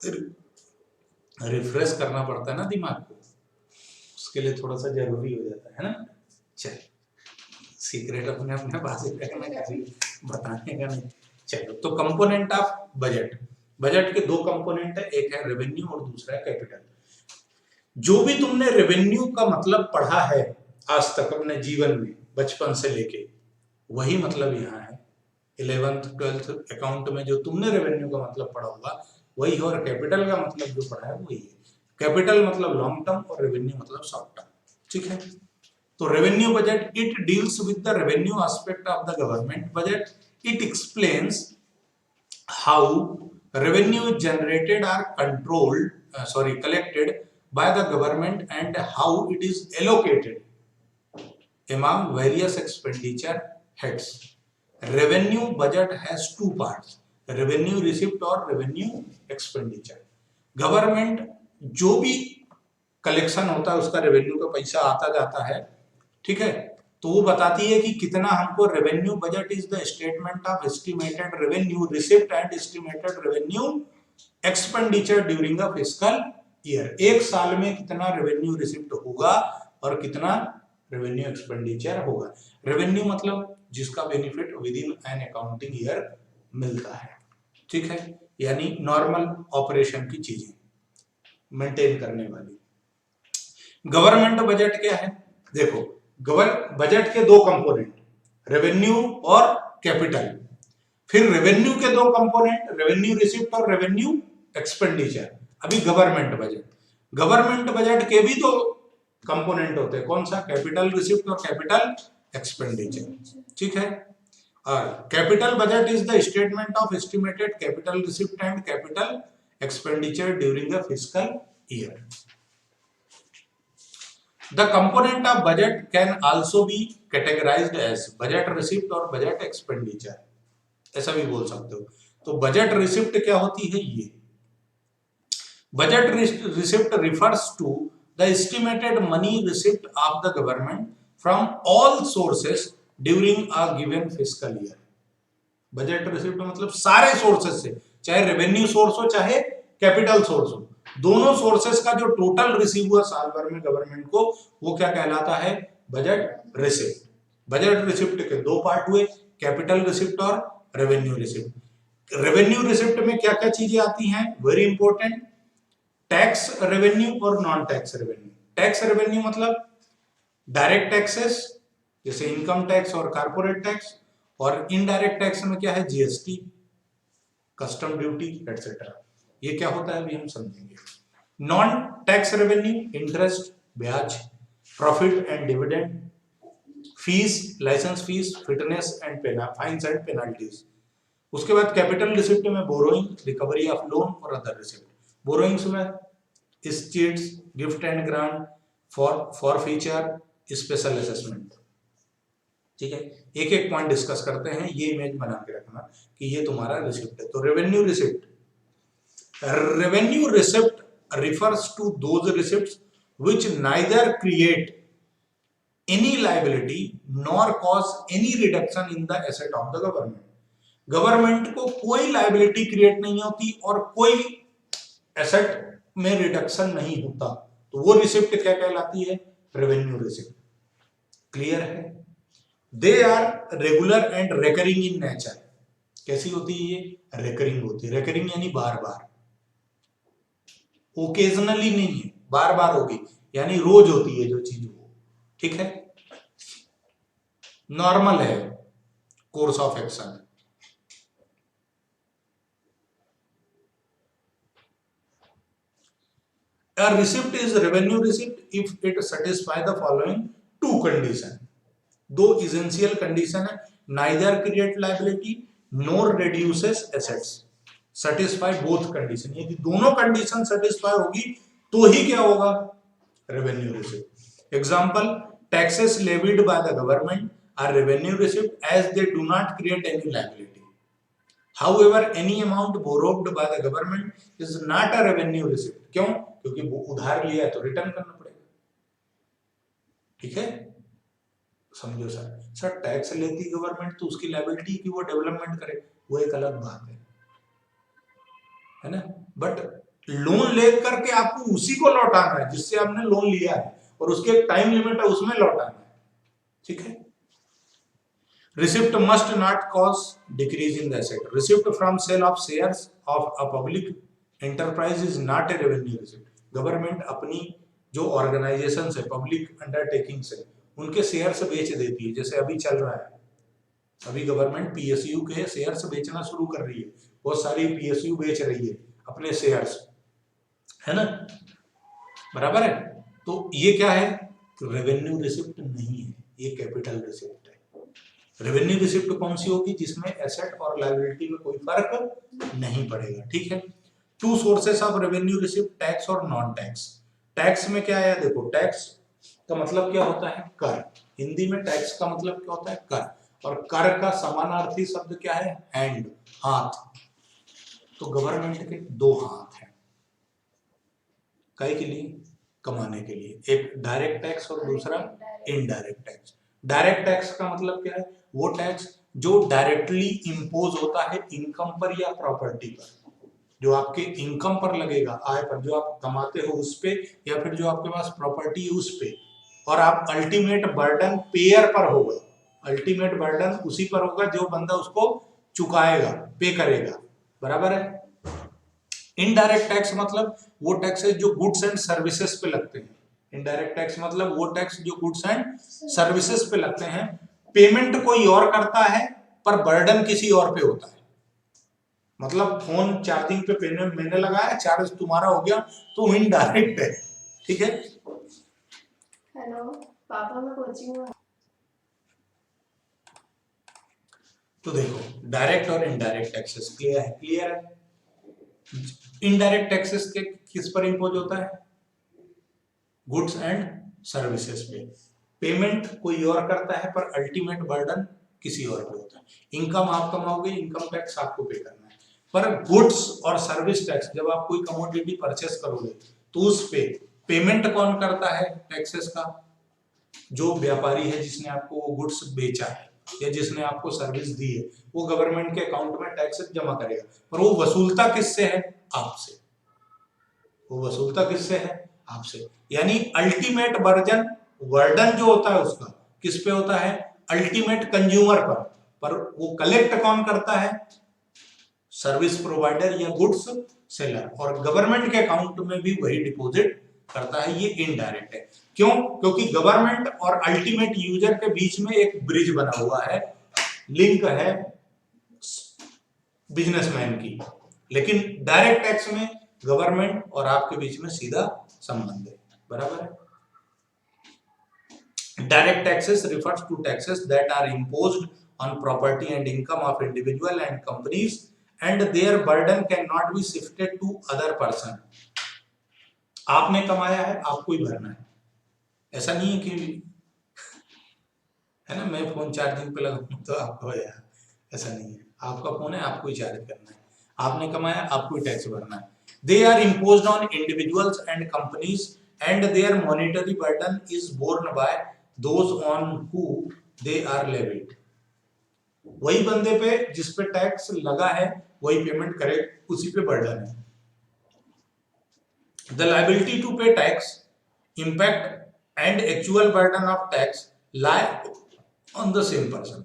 Refresh करना पड़ता है ना दिमाग को, उसके लिए थोड़ा सा जरूरी हो जाता है ना। चल, सीक्रेट अपने अपने पास ही रखना, किसी बताने का नहीं। चलो, तो कंपोनेंट ऑफ बजट, बजट के दो कंपोनेंट है, एक है रेवेन्यू और दूसरा है कैपिटल। जो भी तुमने रेवेन्यू का मतलब पढ़ा है आज तक अपने जीवन में, बचपन से लेके, वही मतलब यहाँ है। 11th 12th अकाउंट में जो तुमने रेवेन्यू का मतलब पढ़ा होगा वही है, और कैपिटल का मतलब जो पढ़ा है वही है। कैपिटल मतलब लॉन्ग टर्म और रेवेन्यू मतलब शॉर्ट टर्म, ठीक है। तो revenue budget, it deals with the revenue aspect of the government budget. It explains how revenue generated are controlled, collected by the government and how it is allocated among various expenditure heads. Revenue budget has two parts, revenue receipt और revenue expenditure. Government जो भी collection होता है उसका revenue का पैसा आता जाता है, ठीक है, तो वो बताती है कि कितना हमको revenue. Budget is the statement of estimated revenue receipt and estimated revenue expenditure during a fiscal year. एक साल में कितना रेवेन्यू रिसिप्ट होगा और कितना रेवेन्यू एक्सपेंडिचर होगा। रेवेन्यू मतलब जिसका benefit with in an accounting year मिलता है, ठीक है, यानी नॉर्मल ऑपरेशन की चीजें मेंटेन करने वाली। गवर्नमेंट बजट क्या है, देखो, बजट के दो कंपोनेंट, रेवेन्यू और कैपिटल। फिर रेवेन्यू के दो कंपोनेंट, रेवेन्यू रिसिप्ट और रेवेन्यू एक्सपेंडिचर। अभी गवर्नमेंट बजट के भी दो कंपोनेंट होते हैं, कौन सा, कैपिटल रिसिप्ट और कैपिटल एक्सपेंडिचर, ठीक है। और capital budget is the statement of estimated capital receipt and capital expenditure during the fiscal year. The component of budget can also be categorized as budget receipt और budget expenditure, ऐसा भी बोल सकते हो। तो बजट रिसिप्ट क्या होती है, ये budget receipt refers to the estimated money receipt of the government from all sources during a given fiscal year। Budget receipt मतलब सारे सोर्सेस से, चाहे रेवेन्यू सोर्स हो चाहे कैपिटल सोर्स हो, दोनों सोर्सेस का जो टोटल रिसीव हुआ साल भर में गवर्नमेंट को, वो क्या कहलाता है, बजट रिसिप्ट। बजट रिसिप्ट के दो पार्ट हुए, कैपिटल रिसिप्ट और रेवेन्यू रिसिप्ट। रेवेन्यू रिसिप्ट में क्या क्या चीजें आती हैं, वेरी इंपॉर्टेंट, टैक्स रेवेन्यू और non tax revenue. Tax revenue मतलब डायरेक्ट टैक्सेस जैसे इनकम टैक्स और कारपोरेट टैक्स, और इनडायरेक्ट टैक्स में क्या है, जीएसटी, कस्टम ड्यूटी एटसेट्रा। ये क्या होता है अभी हम समझेंगे। नॉन टैक्स रेवेन्यू, इंटरेस्ट, ब्याज, profit and dividend, fees, licence fees, fitness and fines and penalties. उसके बाद कैपिटल रिसिप्ट में बोरोइंग, रिकवरी ऑफ लोन और अदर रिसिप्ट। बोरोइंग्स में states, gift and grant, forfeiture, special assessment, ठीक है। एक एक पॉइंट डिस्कस करते हैं, ये इमेज बना के रखना कि ये तुम्हारा रिसिप्ट है। तो revenue receipt, revenue receipt refers to those receipts which neither create any liability nor cause any reduction in the asset of the government। Government को कोई लाइबिलिटी क्रिएट नहीं होती और कोई एसेट में रिडक्शन नहीं होता, तो वो रिसिप्ट क्या कहलाती है, रेवेन्यू रिसिप्ट। क्लियर है। They are regular and recurring in nature. कैसी होती है ये, रेकरिंग होती है। रेकरिंग यानी बार बार, ओकेजनली नहीं है, बार बार होगी, यानी रोज होती है जो चीज वो, ठीक है, नॉर्मल है course of action. A receipt is revenue receipt if it satisfy the following two condition। दो essential condition है, neither create liability nor reduces assets। satisfy both condition, यदि दोनों condition satisfy होगी तो ही क्या होगा, revenue receipt। example, taxes levied by the government are revenue receipt as they do not create any liability। However, any amount borrowed by the government is not a revenue receipt। क्यों, क्योंकि वो उधार लिया है तो रिटर्न करना पड़ेगा, ठीक है, समझो सर। सर टैक्स लेती गवर्नमेंट तो उसकी लायबिलिटी की वो डेवलपमेंट करे, वो एक अलग बात है ना। बट लोन ले करके आपको उसी को लौटाना है जिससे आपने लोन लिया है, और उसके एक टाइम लिमिट है, उसमें लौटाना है। ठीक है। Receipt must not cause decrease in the asset. Receipt from sale of shares of a public enterprise is not a revenue receipt. Government अपनी जो ऑर्गेनाइजेशन है, पब्लिक अंडरटेकिंग है, उनके शेयर से बेच देती है। जैसे अभी चल रहा है, अभी गवर्नमेंट पीएसयू के शेयर से बेचना शुरू कर रही है, बहुत सारी पीएसयू बेच रही है अपने शेयर्स, है ना, बराबर है। तो ये क्या है, रेवेन्यू रिसिप्ट नहीं है, ये कैपिटल रिसिप्ट है। रेवेन्यू रिसिप्ट कौन सी होगी, जिसमें एसेट और लायबिलिटी में कोई फर्क नहीं पड़ेगा। ठीक है। To sources of revenue receipt, tax और नॉन टैक्स। टैक्स में क्या है, देखो टैक्स का मतलब क्या होता है, कर। हिंदी में टैक्स का मतलब क्या होता है, कर, और कर का समानार्थी शब्द क्या है, हैंड, हाथ। तो गवर्नमेंट के दो हाथ हैं, काहे के लिए, कमाने के लिए, एक डायरेक्ट टैक्स और दूसरा इनडायरेक्ट टैक्स। डायरेक्ट टैक्स का मतलब क्या है, वो टैक्स जो डायरेक्टली इंपोज होता है इनकम पर या प्रॉपर्टी पर, जो आपके इनकम पर लगेगा, आय पर, जो आप कमाते हो उस पे, या फिर जो आपके पास प्रॉपर्टी है उस पे, और आप अल्टीमेट बर्डन पेयर पर होगा। अल्टीमेट बर्डन उसी पर होगा जो बंदा उसको चुकाएगा, पे करेगा, बराबर है। इनडायरेक्ट टैक्स मतलब वो टैक्स है जो गुड्स एंड सर्विसेज पे लगते हैं। इनडायरेक्ट टैक्स मतलब वो टैक्स जो गुड्स एंड सर्विसेज पे लगते हैं, पेमेंट कोई और करता है पर बर्डन किसी और पे होता है। मतलब फोन चार्जिंग पे पेमेंट मैंने लगाया, चार्ज तुम्हारा हो गया, तो इनडायरेक्ट है। ठीक है। हेलो पापा, मैं कोचिंग। तो देखो डायरेक्ट और इनडायरेक्ट टैक्सेस क्लियर है, क्लियर है। इनडायरेक्ट टैक्सेस के किस पर इंपोज होता है, गुड्स एंड सर्विसेज पे। पेमेंट कोई और करता है पर अल्टीमेट बर्डन किसी और पे होता है। इनकम आप कमाओगे, इनकम टैक्स आपको पे करना है, पर गुड्स और सर्विस टैक्स, जब आप कोई कमोडिटी परचेस करोगे तो उस पे पेमेंट कौन करता है टैक्सेस का, जो व्यापारी है जिसने आपको वो गुड्स बेचा है या जिसने आपको सर्विस दी है, वो गवर्नमेंट के अकाउंट में टैक्स जमा करेगा, पर वो वसूलता किससे है, आपसे। वो वसूलता किससे है, आपसे। यानी अल्टीमेट वर्डन जो होता है उसका किस पे होता है, अल्टीमेट कंज्यूमर पर वो कलेक्ट कौन करता है, सर्विस प्रोवाइडर या गुड्स सेलर, और गवर्नमेंट के अकाउंट में भी वही डिपॉजिट करता है। ये इनडायरेक्ट है। क्यों, क्योंकि गवर्नमेंट और अल्टीमेट यूजर के बीच में एक ब्रिज बना हुआ है, लिंक है बिजनेसमैन की। लेकिन डायरेक्ट टैक्स में गवर्नमेंट और आपके बीच में सीधा संबंध है, बराबर है। Direct taxes refers to taxes that are imposed on property and income of individual and companies, and their burden cannot be shifted to other person. आपने कमाया है, आपको ही भरना है। ऐसा नहीं है कि है ना, मैं फोन चार्जिंग पे लगाऊं तो आपको यार, ऐसा नहीं है। आपका फोन है, आपको ही चार्ज करना है, आपने कमाया, आपको ही टैक्स भरना है। They are imposed on individuals and companies, and their monetary burden is borne by those on who they are levied. वही बंदे पे जिस पे टैक्स लगा है वही पेमेंट करे, उसी पे बर्डन है। The liability to pay tax, impact and actual burden of tax lie on the same person.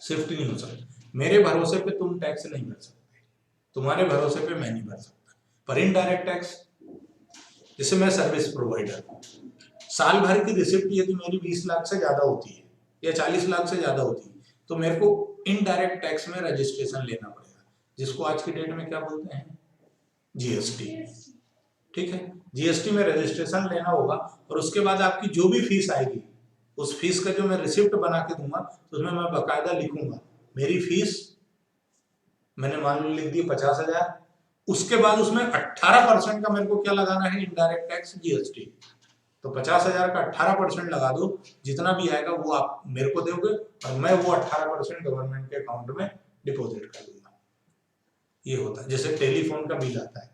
Shift नहीं हो सकता। मेरे भरोसे पे तुम टैक्स नहीं भर सकते, तुम्हारे भरोसे पे मैं नहीं भर सकता। पर इनडायरेक्ट टैक्स, जैसे मैं सर्विस प्रोवाइडर, साल भर की रिसिप्ट यदि मेरी 20 लाख से ज्यादा होती है या 40 लाख से ज्यादा होती है, तो मेरे को इनडायरेक्ट टैक्स में रजिस्ट्रेशन लेना पड़ेगा, जिसको आज की डेट में क्या बोलते हैं, जीएसटी। ठीक है, जीएसटी में रजिस्ट्रेशन लेना होगा, और उसके बाद आपकी जो भी फीस आएगी, उस फीस का जो मैं रिसिप्ट बना के दूंगा, तो उसमें मैं बाकायदा लिखूंगा मेरी फीस मैंने मान लो लिख दी 50,000, उसके बाद उसमें 18% का मेरे को क्या लगाना है, इनडायरेक्ट टैक्स, जीएसटी। तो 50,000 का 18% लगा दो, जितना भी आएगा वो आप मेरे को दोगे, और मैं वो 18% गवर्नमेंट के अकाउंट में डिपॉजिट कर दूंगा। ये होता है। जैसे टेलीफोन का बिल आता है,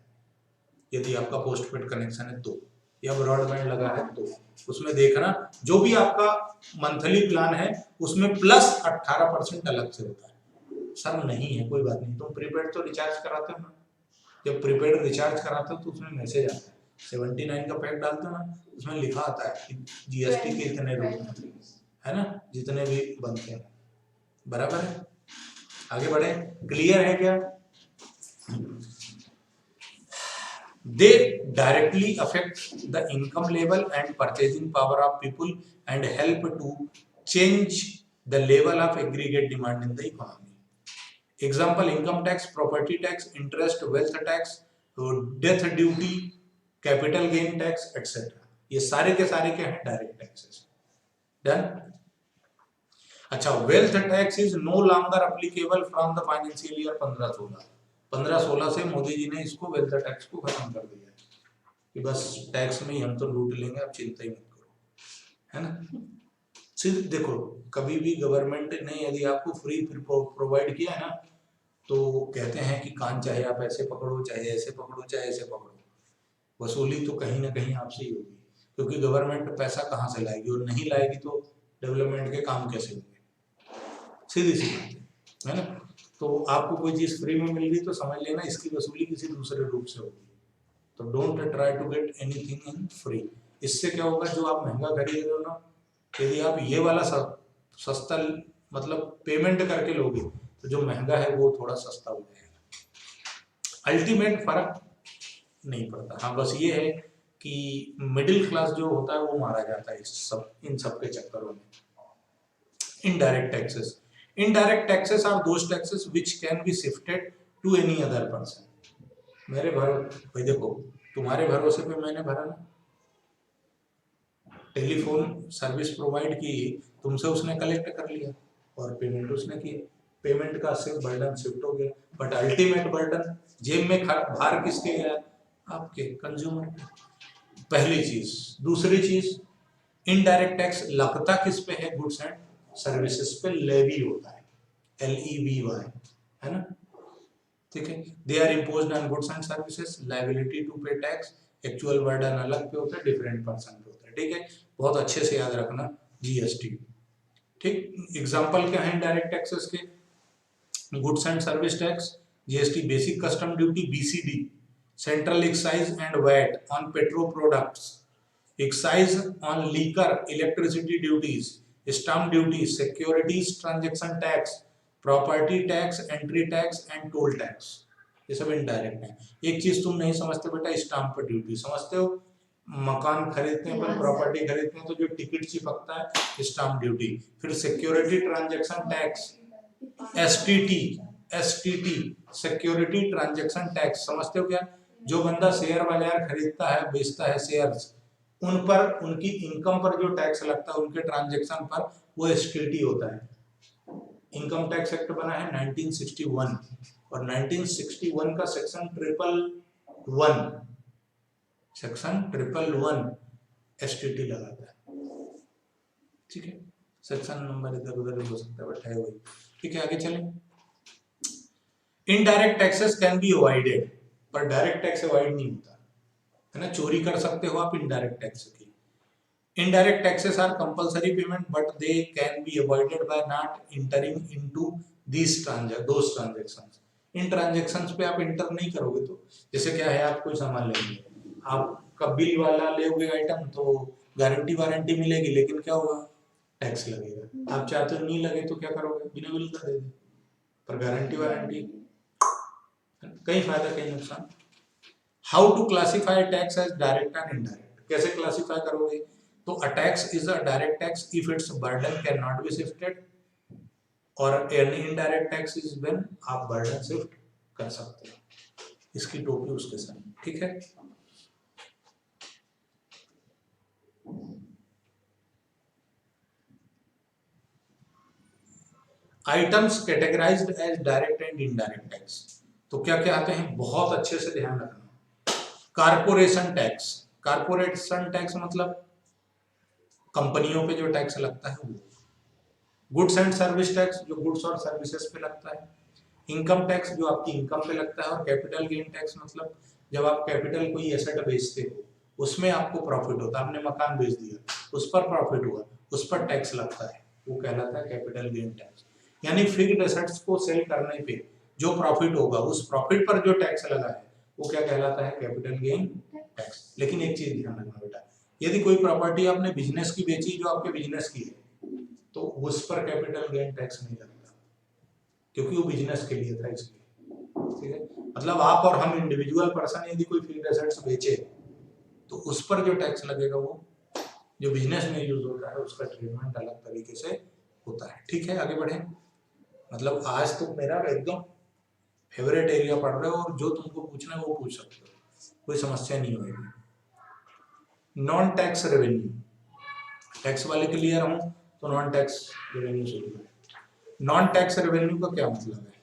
यदि आपका पोस्टपेड कनेक्शन है तो, या ब्रॉडबैंड लगा है तो, उसमें देखना जो भी आपका मंथली प्लान है उसमें प्लस 18% अलग से होता है। सर नहीं है, कोई बात नहीं, तुम प्रीपेड तो रिचार्ज कराते हो ना, जब प्रीपेड रिचार्ज कराते हो तो उसमें मैसेज आता है, 79 का पैक डालते हो ना, उसमें लिखा आता है कि जीएसटी के इतने रुपए, है ना, जितने भी बनते हैं। बराबर है, आगे बढ़े, क्लियर है क्या? They directly affect the income level and purchasing power of people and help to change the level of aggregate demand in the economy. Example: income tax, property tax, interest, wealth tax, death duty, capital gain tax, etc. ये सारे के सारे क्या है? Direct taxes. Done. अच्छा, wealth tax is no longer applicable from the financial year 15-16 से मोदी जी ने इसको वेल्थ टैक्स को खत्म कर दिया कि बस टैक्स में ही हम तो लूट लेंगे, आप चिंता ही मत करो, है ना। सिर्फ देखो, कभी भी गवर्नमेंट ने यदि आपको फ्री प्रोवाइड किया है ना, तो कहते हैं कि कान चाहे आप ऐसे पकड़ो, चाहे ऐसे पकड़ो, चाहे ऐसे पकड़ो, वसूली तो कहीं ना कहीं आपसे ही होगी, क्योंकि गवर्नमेंट पैसा कहाँ से लाएगी, और नहीं लाएगी तो डेवलपमेंट के काम कैसे होंगे, सीधी सी बात है ना। तो आपको कोई चीज फ्री में मिल रही तो समझ लेना इसकी वसूली किसी दूसरे रूप से होगी। तो don't try to get anything in free. इससे क्या होगा, जो आप महंगा खरीद रहे हो ना, यदि आप ये वाला सस्ता मतलब पेमेंट करके लोगे तो जो महंगा है वो थोड़ा सस्ता हो जाएगा। अल्टीमेट फर्क नहीं पड़ता। हाँ, बस ये है कि मिडिल क्लास जो होता है वो मारा जाता है इन सब के चक्करों में। Indirect taxes, indirect taxes are those taxes which can be shifted to any other person. मेरे भाई देखो, तुम्हारे भरोसे पे मैंने भरा ना, टेलीफोन सर्विस प्रोवाइड की, तुमसे उसने कलेक्ट कर लिया और पेमेंट उसने की, पेमेंट का सिर्फ बर्डन शिफ्ट हो गया, बट अल्टीमेट बर्डन जेब में भार किसके गया? आपके, कंज्यूमर के। पहली चीज। दूसरी चीज, इनडायरेक्ट टैक्स लगता किस पे है? गुड्स एंड सर्विसेज पे लेवी होता है, LEVY, है ना, ठीक है। They are imposed on goods and services, liability to pay tax, actual burden अलग पे होता है, डिफरेंट पर्सन पे होता है, ठीक है। बहुत अच्छे से याद रखना GST, ठीक। एग्जांपल क्या है इनडायरेक्ट टैक्सेस के? Goods and service tax, GST, basic custom duty BCD, central excise and VAT on petro products, excise on liquor, electricity duties, stamp duties, securities transaction tax, property tax, entry tax and toll tax, ये सब indirect है। एक चीज तुम नहीं समझते बेटा, stamp duty समझते हो? मकान खरीदते हैं, पर प्रॉपर्टी खरीदते हैं तो जो टिकट चिपकता है, स्टाम्प ड्यूटी। फिर security transaction tax, STT, security transaction tax, समझते हो क्या? जो बंदा शेयर बाजार खरीदता है, बेचता है शेयर्स, उन पर, उनकी इनकम पर जो टैक्स लगता है उनके ट्रांजैक्शन पर, वो STT होता है। इनकम टैक्स एक्ट बना है 1961 और 1961 का सेक्शन 111 STT लगाता है, ठीक है। सेक्शन नंबर इधर उधर हो सकता है, बट है वही, ठीक है। आगे चलें। Indirect taxes can be avoided, पर डायरेक्ट टैक्स अवॉइड नहीं होता, है ना। चोरी कर सकते हो आप इनडायरेक्ट टैक्स की। Indirect taxes are compulsory payment but they can be avoided by not entering into those transactions. इन ट्रांजैक्शंस पे आप इंटर नहीं करोगे तो, जैसे क्या है, आप कोई सामान लेंगे, आपका बिल वाला लेोगे आइटम तो गारंटी वारंटी मिलेगी, लेकिन क्या होगा? टैक्स लगेगा। आप चाहते हो नहीं लगे तो क्या करोगे? बिना बिल का दे दे, पर गारंटी वारंटी, कई फायदा कई नुकसान। How to classify tax as direct and indirect, कैसे क्लासिफाई करोगे? तो a tax is a direct tax if it's burden can not be shifted, और an indirect tax is when आप बर्डन शिफ्ट कर सकते हो। इसकी टोपी उसके साथ, ठीक है। Items categorised as direct and indirect tax, तो क्या क्या आते हैं? बहुत अच्छे से ध्यान रखना। कारपोरेशन टैक्स, कारपोरेशन टैक्स मतलब कंपनियों पे जो टैक्स लगता है वो। गुड्स एंड सर्विस टैक्स, जो गुड्स और सर्विसेज पे लगता है। इनकम टैक्स, जो आपकी इनकम पे लगता है। और कैपिटल गेन टैक्स मतलब जब आप कैपिटल कोई एसेट बेचते हो, उसमें आपको प्रॉफिट होता है, आपने मकान बेच दिया, उस पर प्रॉफिट हुआ, उस पर टैक्स लगता है, वो कहलाता है कैपिटल गेन टैक्स। यानी फिक्स्ड एसेट्स को सेल करने पे जो प्रॉफिट होगा, उस प्रॉफिट पर जो टैक्स लगा है वो क्या कहलाता है? Capital gain tax. लेकिन एक चीज ध्यान रखना बेटा, यदि कोई प्रॉपर्टी आपने बिजनेस की बेची जो आपके बिजनेस की है, तो उस पर कैपिटल गेन टैक्स नहीं लगता, क्योंकि वो बिजनेस के लिए था इसलिए, ठीक है। मतलब आप और हम इंडिविजुअल पर्सन यदि कोई फिक्स्ड एसेट्स बेचे तो उस पर जो टैक्स लगेगा वो जो बिजनेस में यूज होता है उसका ट्रीटमेंट अलग तरीके से होता है, ठीक है। आगे बढ़े। मतलब आज तो मेरा एकदम फेवरेट एरिया पढ़ रहे हो और जो तुमको पूछना है वो पूछ सकते हो, कोई समस्या नहीं होगी। नॉन टैक्स रेवेन्यू, टैक्स वाले क्लियर हूं तो नॉन टैक्स रेवेन्यू शुरू करें। नॉन टैक्स रेवेन्यू का क्या मतलब है?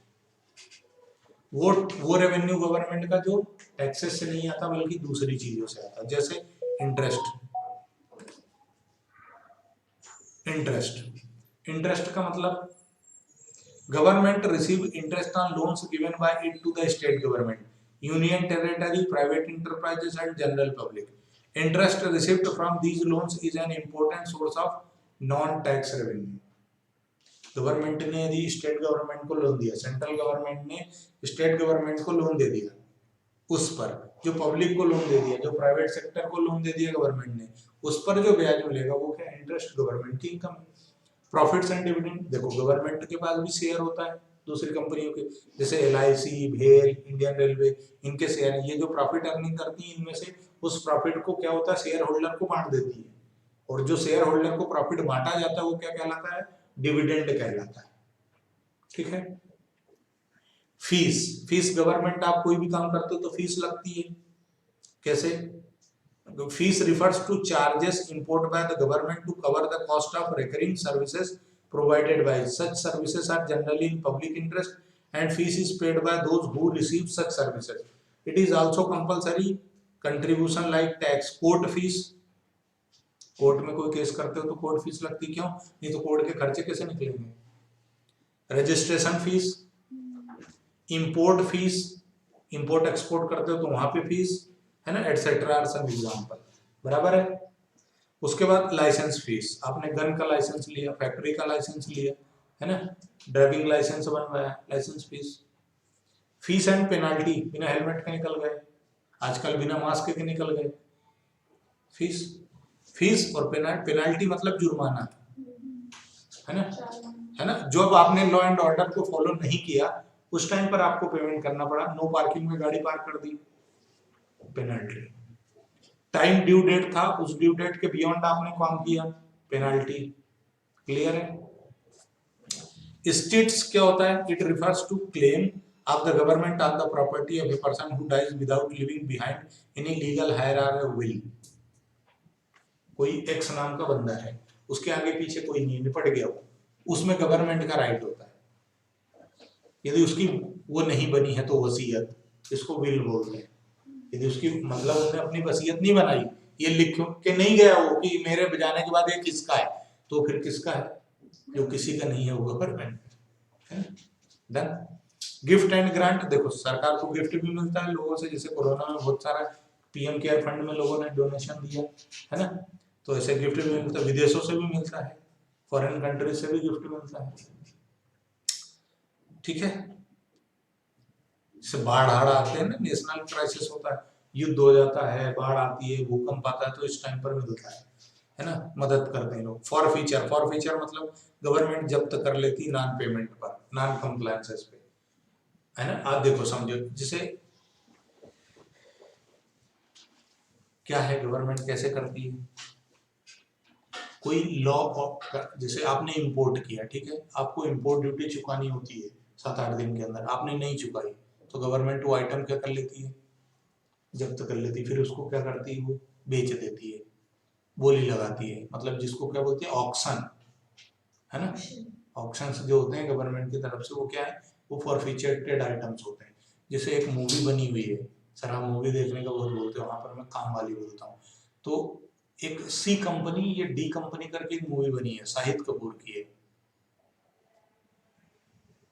वो रेवेन्यू गवर्नमेंट का जो टैक्सेस से नहीं आता बल्कि दूसरी चीजों से आता, जैसे इंटरेस्ट। इंटरेस्ट का मतलब government receive interest on loans given by it to the state government, union territory, private enterprises and general public. Interest received from these loans is an important source of non-tax revenue. Government ने यदि state government को loan दिया, central government ने state government को loan दे दिया, उस पर जो पब्लिक को लोन दे दिया, जो प्राइवेट सेक्टर को लोन दे दिया गवर्नमेंट ने, उस पर जो ब्याज मिलेगा वो क्या? इंटरेस्ट गवर्नमेंट की इनकम। प्रॉफिट्स एंड डिविडेंड, देखो गवर्नमेंट के पास भी शेयर होता है दूसरी कंपनियों के, जैसे LIC, भेल, इंडियन रेलवे, इनके शेयर, ये जो प्रॉफिट अर्निंग करती है इनमें से उस प्रॉफिट को क्या होता है? शेयर होल्डर को बांट देती है, और जो शेयर होल्डर को प्रॉफिट बांटा जाता है वो क्या कहलाता है? डिविडेंड कहलाता है, ठीक है। फीस गवर्नमेंट, आप कोई भी काम करते हो तो फीस लगती है, कैसे? Fees refers to charges import by the government to cover the cost of recurring services provided by such services are generally in public interest and fees is paid by those who receive such services. It is also compulsory contribution like tax. Court fees, court में कोई case करते हो तो court fees लगती, क्यों? नहीं तो court के खर्चे कैसे निकलेंगे? Registration fees, import fees, import export करते हो तो वहां पे फीस है ना, एटसेट्रा आर सम एग्जांपल, बराबर है। उसके बाद लाइसेंस फीस, आपने गन का लाइसेंस लिया, फैक्ट्री का लाइसेंस लिया, है ना, ड्राइविंग लाइसेंस बनवाया, licence fees. Fees and penalty, बिना हेलमेट के निकल गए, आजकल बिना मास्क के निकल गए, फीस और पेनाल्टी मतलब जुर्माना, है ना, जो अब आपने लॉ एंड ऑर्डर को फॉलो नहीं किया उस टाइम पर आपको पेमेंट करना पड़ा, नो पार्किंग में गाड़ी पार्क कर दी, पेनाल्टी। टाइम ड्यू डेट था, उस ड्यू डेट के बियॉन्ड आपने काम किया, पेनाल्टी, क्लियर है। स्टेट्स क्या होता है? It refers to claim of the government on the property of a person who dies without living behind any legal heir और विल। कोई एक्स नाम का बंदा है, उसके आगे पीछे कोई नहीं, निपट गया वो, उसमें गवर्नमेंट का राइट होता है। यदि उसकी वो नहीं बनी है तो वसीयत, इसको विल बोलते हैं। यदि उसकी मतलब उसने अपनी वसीयत नहीं बनाई, ये लिख के नहीं गया वो कि मेरे जाने के बाद ये किसका है, तो फिर किसका है? जो किसी का नहीं है वो गवर्नमेंट है। डन। गिफ्ट एंड ग्रांट, देखो सरकार को गिफ्ट भी मिलता है लोगों से, जैसे कोरोना में बहुत सारा PM केयर फंड में लोगों ने डोनेशन दिया, है ना, तो ऐसे गिफ्ट भी मिलता है, विदेशों से भी मिलता है, फॉरेन कंट्री से भी गिफ्ट मिलता है, ठीक है। बाढ़ आते हैं ना, नेशनल क्राइसिस होता है, युद्ध हो जाता है, बाढ़ आती है, भूकंप आता है, तो इस टाइम पर मिलता है ना, मदद करते हैं लोग। फॉर फीचर मतलब गवर्नमेंट जब्त कर लेती नॉन पेमेंट पर, नॉन कंप्लायंसेस पे, है ना। आप देखो समझो, जैसे क्या है गवर्नमेंट कैसे करती है, कोई लॉ, जैसे आपने इंपोर्ट किया, ठीक है, आपको इंपोर्ट ड्यूटी चुकानी होती है 7-8 दिन के अंदर, आपने नहीं चुकाई तो गवर्नमेंट वो आइटम क्या कर लेती है? जब्त कर लेती है, फिर उसको क्या करती है? वो बेच देती है, बोली लगाती है, मतलब जिसको क्या बोलते हैं? ऑक्शन, है ना। ऑक्शंस जो होते हैं गवर्नमेंट की तरफ से, वो क्या है? वो फॉरफीचर्ड आइटम्स होते हैं। जैसे एक मूवी बनी हुई है, सर हम मूवी देखने का बहुत बोलते हैं, वहां पर मैं काम वाली बोलता हूँ, तो एक C कंपनी या D कंपनी करके एक मूवी बनी है, शाहिद कपूर की है,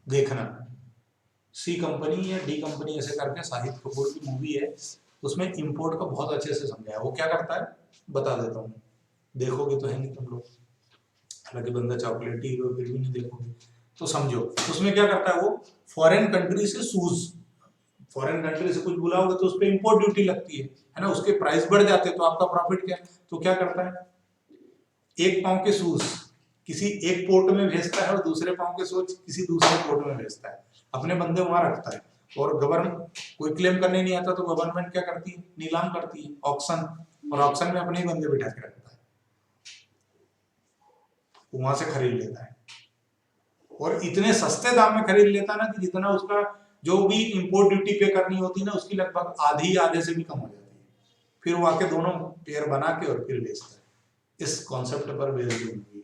देखना, C कंपनी या D कंपनी ऐसे करके शाहिद कपूर की मूवी है, उसमें इंपोर्ट का बहुत अच्छे से समझाया। वो क्या करता है बता देता हूँ, देखोगे तो है नहीं तुम लोग, हालांकि बंदा चॉकलेट ही फिर भी नहीं देखोगे, तो समझो उसमें क्या करता है वो, फॉरेन कंट्री से शूज, फॉरेन कंट्री से कुछ बुलाओगे तो उस पर इंपोर्ट ड्यूटी लगती है ना, उसके प्राइस बढ़ जाते हैं तो आपका प्रॉफिट क्या, तो क्या करता है, एक पाँव के शूज किसी एक पोर्ट में भेजता है और दूसरे पाँव के शूज किसी दूसरे पोर्ट में भेजता है, अपने बंदे वहां रखता है, और गवर्नमेंट कोई क्लेम करने नहीं आता तो गवर्नमेंट क्या करती है, नीलाम करती है, ऑक्शन, और ऑक्शन में अपने ही बंदे बिठा के रखता है, वहां से खरीद लेता है, और इतने सस्ते दाम में खरीद लेता है ना कि जितना उसका जो भी इंपोर्ट ड्यूटी पे करनी होती है ना उसकी लगभग आधी आधे से भी कम हो जाती है, फिर वो आके दोनों पेयर बना के और फिर बेचता है। इस कॉन्सेप्ट पर बेस्ड हुई है,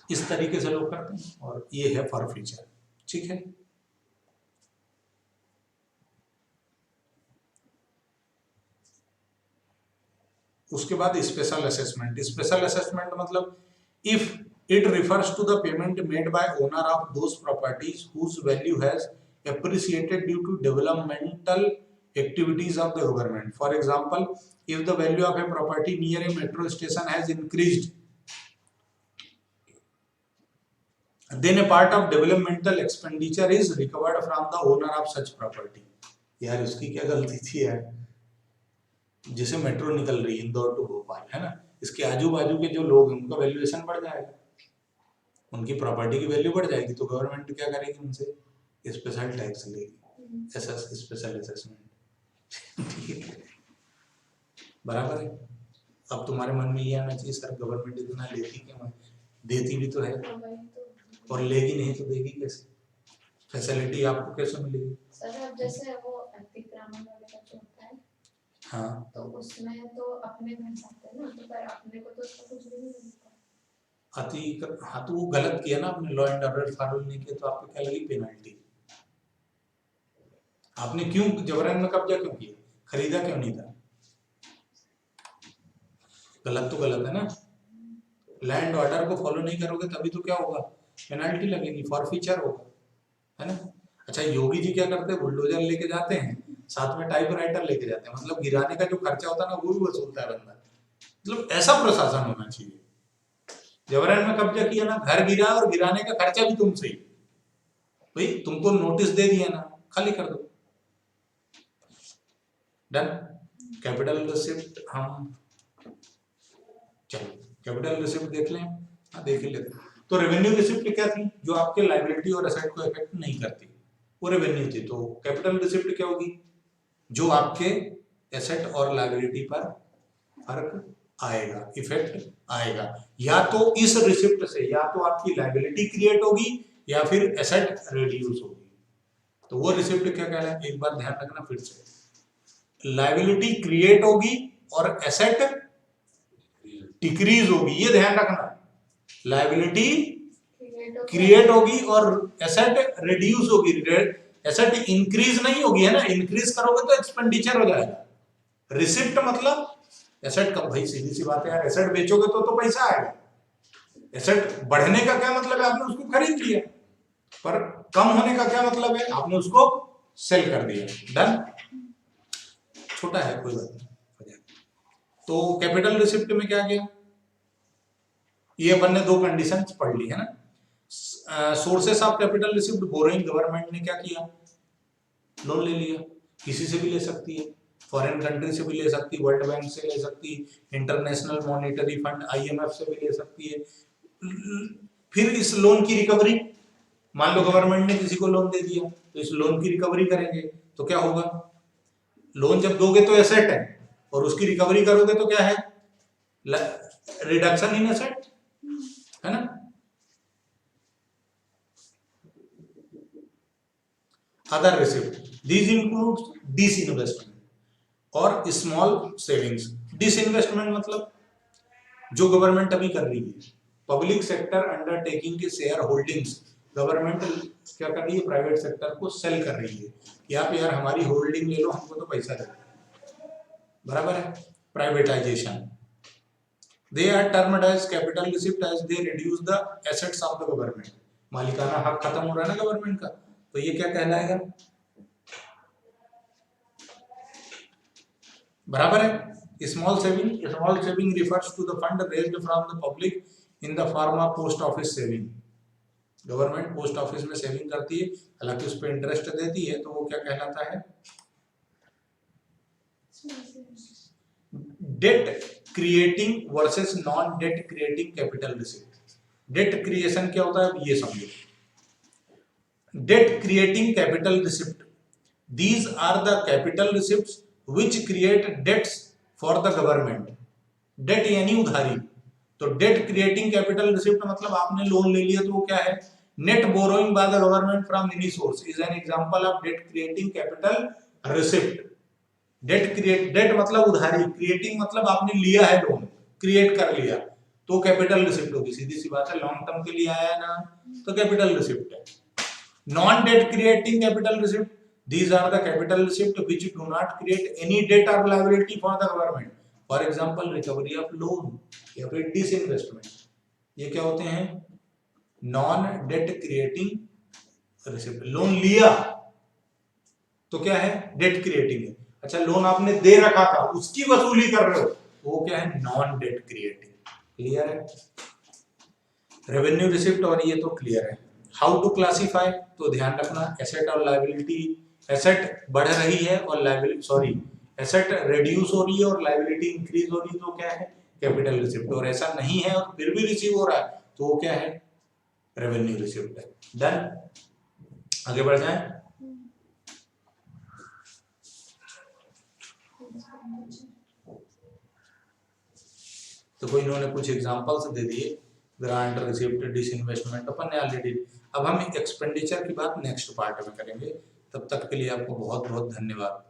इस तरीके से लोग करते हैं, और ये है फॉर फ्यूचर। ठीक है, उसके बाद स्पेशल असेसमेंट। स्पेशल असेसमेंट मतलब if it refers to the payment made by owner of those properties whose value has appreciated due to developmental activities of the government. For example, if the value of a property near a metro station has increased, then a part of developmental expenditure is recovered from the owner of such property. यार उसकी क्या गलती थी यार, जैसे metro निकल रही है इंदौर टू भोपाल, है ना, इसके आजू बाजू के जो लोग हैं उनका वैल्यूएशन बढ़ जाएगा, उनकी प्रॉपर्टी की वैल्यू बढ़ जाएगी, तो गवर्नमेंट क्या करेगी, उनसे स्पेशल टैक्स लेगी, ऐसा स्पेशल असेसमेंट। ठीक है, बराबर है। अब तुम्हारे मन में ये आना चाहिए सर गवर्नमेंट इतना लेती क्यों है, देती भी तो है, और लेगी नहीं तो देगी कैसे, फैसिलिटी आपको कैसे मिलेगी। सर अब जैसे वो अतिक्रमण वगैरह जो होता है, हाँ तो उसमें तो अपने घर जाते हैं ना, तो पर अपने को तो उसका कुछ भी नहीं मिलता। हाँ तो वो गलत किया ना आपने, लॉ एंड ऑर्डर फॉलो नहीं किया तो आपको क्या लगी, पेनल्टी। आपने क्यों जबरन में कब्जा क्यों किया, खरीदा क्यों नहीं था, गलत तो गलत है ना। लैंड ऑर्डर को फॉलो नहीं करोगे तभी तो क्या होगा, पेनल्टी लगेगी, फॉरफीचर होगा, है ना। अच्छा योगी जी क्या करते हैं, बुलडोजर लेके जाते हैं, साथ में टाइपराइटर लेके जाते हैं, मतलब गिराने का जो खर्चा होता है ना वो भी वसूलता है बंदा, मतलब ऐसा प्रशासन होना चाहिए। जबरन में कब्जा किया ना, घर गिरा और गिराने का खर्चा भी तुमसे ही, भाई तुमको नोटिस दे दिया ना, खाली कर दो, डन। कैपिटल रिसिप्ट हम चलो कैपिटल रिसिप्ट देख लें, हाँ देख ही लेते। तो रेवेन्यू रिसिप्ट क्या थी, जो आपके लायबिलिटी और एसेट को इफेक्ट नहीं करती, वो रेवेन्यू थी। तो कैपिटल रिसिप्ट क्या होगी, जो आपके एसेट और लायबिलिटी पर फर्क आएगा, इफेक्ट आएगा, या तो इस रिसिप्ट से या तो आपकी लायबिलिटी क्रिएट होगी या फिर एसेट रिड्यूस होगी। तो वो रिसिप्ट क्या कहलाए, एक बार ध्यान रखना फिर से, लायबिलिटी क्रिएट होगी और एसेट डिक्रीज होगी, ये ध्यान रखना, लायबिलिटी क्रिएट होगी और एसेट रिड्यूस होगी, एसेट इंक्रीज नहीं होगी, है ना, इंक्रीज करोगे तो एक्सपेंडिचर हो जाएगा। रिसिप्ट मतलब एसेट कम, भाई सीधी सी बात है यार, एसेट बेचोगे तो पैसा आएगा, एसेट बढ़ने का क्या मतलब है, आपने उसको खरीद लिया, पर कम होने का क्या मतलब है, आपने उसको सेल कर दिया, डन। छोटा है कोई बात नहीं। तो कैपिटल रिसिप्ट में क्या गया, ये अपन ने दो कंडीशंस पढ़ ली है ना। Sources of capital receipt, borrowing, government ने क्या किया, लोन ले लिया, किसी से भी ले सकती है, फॉरेन कंट्री से भी ले सकती है, वर्ल्ड बैंक से ले सकती है, इंटरनेशनल मॉनेटरी फंड IMF से भी ले सकती है। फिर इस लोन की रिकवरी, मान लो गवर्नमेंट ने किसी को लोन दे दिया तो इस लोन की रिकवरी करेंगे, तो क्या होगा, लोन जब दोगे तो एसेट है और उसकी रिकवरी करोगे तो क्या है, रिडक्शन इन एसेट, है ना। Other receipt, these include disinvestment और स्मॉल सेविंग्स। डिसइन्वेस्टमेंट मतलब जो गवर्नमेंट अभी कर रही है, पब्लिक सेक्टर अंडरटेकिंग के शेयर होल्डिंग्स गवर्नमेंट क्या कर रही है, प्राइवेट सेक्टर को सेल कर रही है कि आप यार हमारी होल्डिंग ले लो, हमको तो पैसा दे, बराबर है, privatisation. They are termed as capital receipt as they reduce the assets of the government. मालिकाना हक खत्म हो रहा है ना गवर्नमेंट का, तो ये क्या कहलाएगा, बराबर है। Small saving refers to the fund raised from the public in the form of post office saving. Government post office में सेविंग करती है, हालांकि उस पर इंटरेस्ट देती है, तो वो क्या कहलाता है? Debt creating versus non debt creating capital receipt. Debt creation क्या होता है ये समझो। Debt creating capital receipt, these are the capital receipts which create debts for the government। Debt यानी उधारी, तो डेट क्रिएटिंग कैपिटल रिसिप्ट मतलब आपने लोन ले लिया तो वो क्या है? Net borrowing by the government from any source is an example of debt creating capital receipt. Debt मतलब उधारी, क्रिएटिंग मतलब आपने लिया है लोन, क्रिएट कर लिया, तो कैपिटल रिसिप्ट होगी, सीधी सी बात है, लॉन्ग टर्म के लिए आया है ना, तो कैपिटल रिसिप्ट है। Non debt creating capital receipt, these are the capital receipt which do not create any debt or liability for the government, for example recovery of loan या फिर disinvestment, ये क्या होते हैं? Non debt creating receipt. Loan लिया तो क्या है? डेट क्रिएटिंग है। अच्छा, लोन आपने दे रखा था उसकी वसूली कर रहे हो, वो क्या है? Non debt creating. क्लियर है? रेवेन्यू रिसिप्ट और ये तो क्लियर है। हाउ टू क्लासिफाई, तो ध्यान रखना एसेट और लायबिलिटी, एसेट बढ़ रही है और लायबिलिटी एसेट रिड्यूस हो रही है और लायबिलिटी इंक्रीज हो रही है, तो क्या है? Capital receipt. और ऐसा नहीं है और फिर भी रिसीव हो रहा है, तो वो क्या है? रेवेन्यू रिसिप्ट है। डन, आगे बढ़ जाएं। तो कोई इन्होंने कुछ एग्जांपल्स दे दिए, ग्रांट, रिसिप्ट, डिसइन्वेस्टमेंट, अपन ने ऑलरेडी। अब हम एक्सपेंडिचर की बात नेक्स्ट पार्ट में करेंगे, तब तक के लिए आपको बहुत बहुत धन्यवाद।